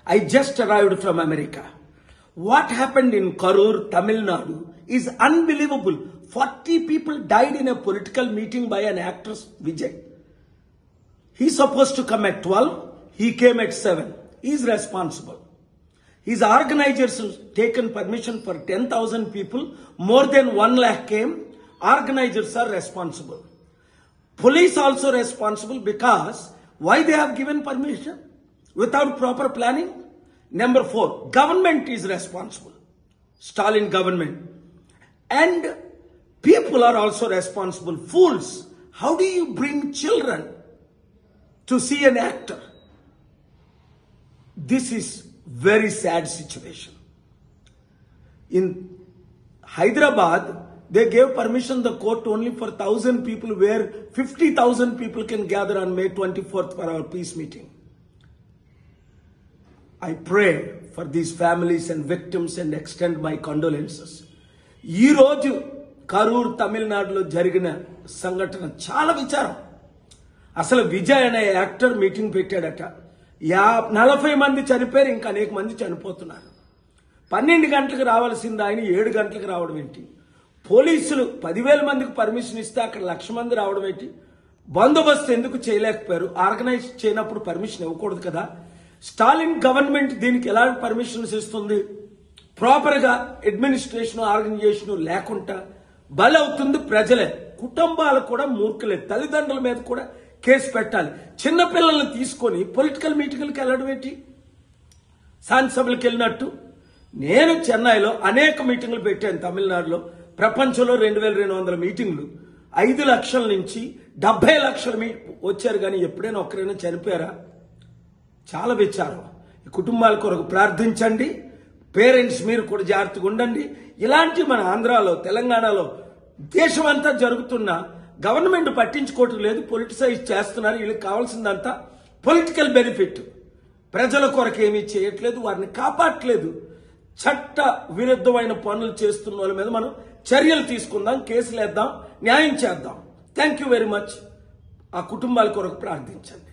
I just arrived from America. What happened in Karur, Tamil Nadu is unbelievable. 40 people died in a political meeting by an actress, Vijay. He's supposed to come at 12. He came at 7. He's responsible. His organizers taken permission for 10,000 people. More than 1 lakh came. Organizers are responsible. Police also responsible because why they have given permission without proper planning? Number 4, government is responsible. Stalin government. And people are also responsible. Fools. How do you bring children to see an actor? This is very sad situation. In Hyderabad, they gave permission, the court, only for 1,000 people, where 50,000 people can gather on May 24th for our peace meeting. I pray for these families and victims and extend my condolences. Ee roju Karur, Tamil Nadu lo jarigina sangatana chala vicharam. Asalu Vijay ane actor meeting pettadata. 40 మంది చనిపోయారు, ఇంకా అనేక మంది చనిపోతున్నారు. 12 గంటలకు రావాల్సింది ఆయన 7 గంటలకు రావడం ఏంటి? పోలీసులు 10,000 మందికి పర్మిషన్ ఇస్తే అక్కడ 1,00,000 మంది రావడం ఏంటి? బందోబస్తు ఎందుకు చేయలేకపోయారు? ఆర్గనైజ్ చేయనప్పుడు పర్మిషన్ ఇవ్వకూడదు కదా? స్టాలిన్ గవర్నమెంట్ దీనికి ఎలా పర్మిషన్స్ ఇస్తుంది? ప్రాపర్ గా అడ్మినిస్ట్రేషన్, ఆర్గనైజేషన్ లేకుండా బలవుతుంది ప్రజలే. కుటుంబాలు కూడా మూర్ఖలే. తల్లిదండ్రుల మీద కూడా కేసు పెట్టాలి. చిన్న పిల్లల్ని తీసుకొని పొలిటికల్ మీటింగ్లకు వెళ్ళడం ఏంటి? శాసనసభలకు వెళ్ళినట్టు. నేను చెన్నైలో అనేక మీటింగ్లు పెట్టాను. తమిళనాడులో ప్రపంచంలో 2,200 మీటింగ్లు. 5 లక్షల నుంచి 70 లక్షల వచ్చారు. కానీ ఎప్పుడైనా ఒక్కరైనా చనిపోయారా? చాలా విచారం. ఈ కుటుంబాల కొరకు ప్రార్థించండి. పేరెంట్స్ మీరు కూడా జాగ్రత్తగా ఉండండి. ఇలాంటి మన ఆంధ్రాలో, తెలంగాణలో, దేశమంతా జరుగుతున్న గవర్నమెంట్ పట్టించుకోవటం లేదు. పొలిటిసైజ్ చేస్తున్నారు. వీళ్ళకి కావాల్సిందంతా పొలిటికల్ బెనిఫిట్. ప్రజల కొరకు ఏమీ చేయట్లేదు, వారిని కాపాడట్లేదు. చట్ట విరుద్ధమైన పనులు చేస్తున్న వాళ్ళ మీద మనం చర్యలు తీసుకుందాం, కేసులు వేద్దాం, న్యాయం చేద్దాం. Thank you very much. ఆ కుటుంబాల కొరకు ప్రార్థించండి.